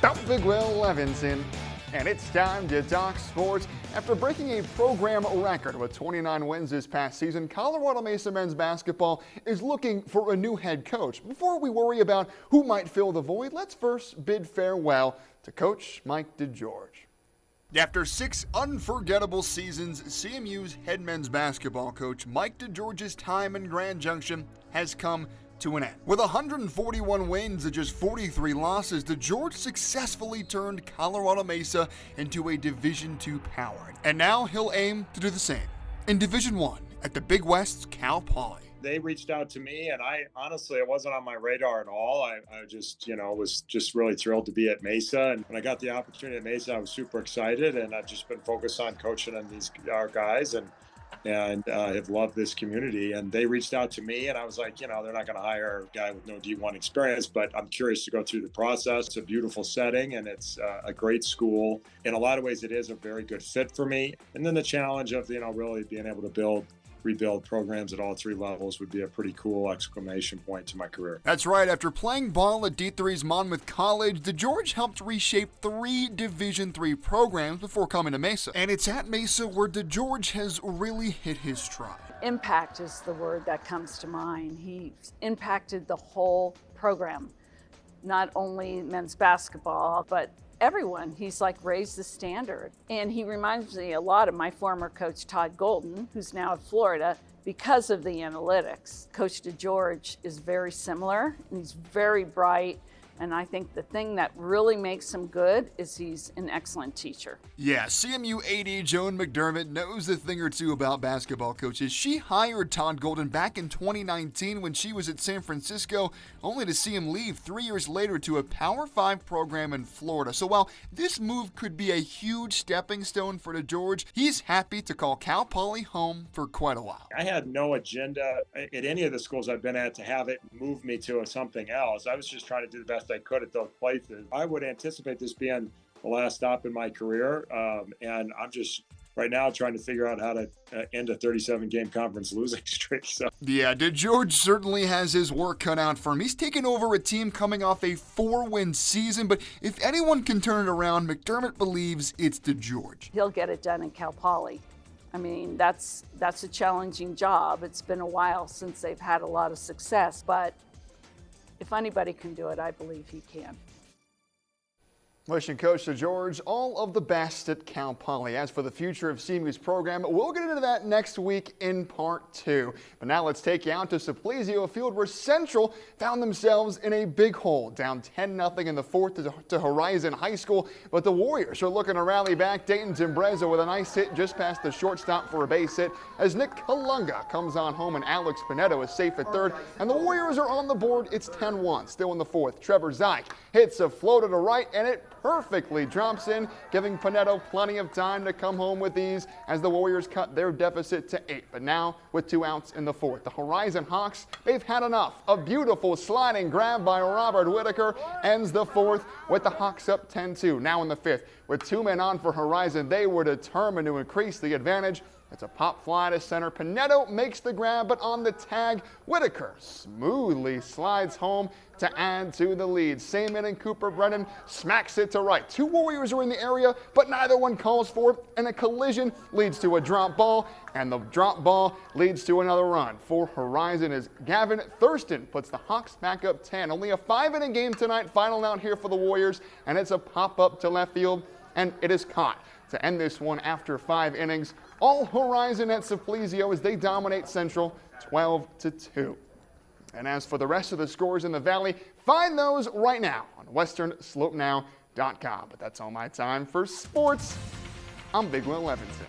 I'm Big Will Levinson, and it's time to talk sports. After breaking a program record with 29 wins this past season, Colorado Mesa men's basketball is looking for a new head coach. Before we worry about who might fill the void, let's first bid farewell to Coach Mike DeGeorge. After 6 unforgettable seasons, CMU's head men's basketball coach Mike DeGeorge's time in Grand Junction has come to an end. With 141 wins and just 43 losses, DeGeorge successfully turned Colorado Mesa into a Division II power. And now he'll aim to do the same in Division I at the Big West's Cal Poly. They reached out to me, and I honestly, it wasn't on my radar at all. I just, was just really thrilled to be at Mesa. And when I got the opportunity at Mesa, I was super excited, and I've just been focused on coaching and our guys and have loved this community. And they reached out to me, and I was like, they're not going to hire a guy with no D1 experience, but I'm curious to go through the process. It's a beautiful setting, and it's a great school. In a lot of ways, it is a very good fit for me. And then the challenge of, really being able to rebuild programs at all 3 levels would be a pretty cool exclamation point to my career. That's right. After playing ball at D3's Monmouth College, DeGeorge helped reshape 3 Division III programs before coming to Mesa. And it's at Mesa where DeGeorge has really hit his stride. Impact is the word that comes to mind. He impacted the whole program, not only men's basketball, but everyone. He's raised the standard. And he reminds me a lot of my former coach, Todd Golden, who's now at Florida, because of the analytics. Coach DeGeorge is very similar, and he's very bright. And I think the thing that really makes him good is he's an excellent teacher. Yeah, CMU AD Joan McDermott knows a thing or two about basketball coaches. She hired Todd Golden back in 2019 when she was at San Francisco, only to see him leave 3 years later to a Power 5 program in Florida. So while this move could be a huge stepping stone for DeGeorge, he's happy to call Cal Poly home for quite a while. I had no agenda at any of the schools I've been at to have it move me to something else. I was just trying to do the best I could at those places. I would anticipate this being the last stop in my career, and I'm just right now trying to figure out how to end a 37-game conference losing streak. So yeah, DeGeorge certainly has his work cut out for him. He's taken over a team coming off a 4-win season, but if anyone can turn it around, McDermott believes it's DeGeorge. He'll get it done in Cal Poly. I mean, that's a challenging job. It's been a while since they've had a lot of success, but if anybody can do it, I believe he can. Wishing Coach DeGeorge all of the best at Cal Poly. As for the future of CMU's program, we'll get into that next week in part 2. But now let's take you out to Simplesio Field, where Central found themselves in a big hole, down 10-0 in the 4th to Horizon High School. But the Warriors are looking to rally back. Dayton Timbrezza with a nice hit just past the shortstop for a base hit as Nick Kalunga comes on home and Alex Pinetto is safe at third. And the Warriors are on the board. It's 10-1. Still in the 4th, Trevor Zeich hits a floater to right, and it perfectly drops in, giving Pinetto plenty of time to come home with ease as the Warriors cut their deficit to 8. But now with 2 outs in the 4th, the Horizon Hawks, they've had enough. A beautiful sliding grab by Robert Whitaker ends the 4th with the Hawks up 10-2. Now in the 5th, with 2 men on for Horizon, they were determined to increase the advantage. It's a pop fly to center. Pinetto makes the grab, but on the tag, Whitaker smoothly slides home to add to the lead. Same inning, Cooper Brennan smacks it to right. 2 Warriors are in the area, but neither one calls for it, and a collision leads to a drop ball, and the drop ball leads to another run. For Horizon as Gavin Thurston puts the Hawks back up 10. Only a 5-inning game tonight, final out here for the Warriors, and it's a pop-up to left field, and it is caught. To end this one after 5 innings, all Horizon at Simplesio as they dominate Central 12-2. And as for the rest of the scores in the Valley, find those right now on westernslopenow.com. But that's all my time for sports. I'm Big Will Levinson.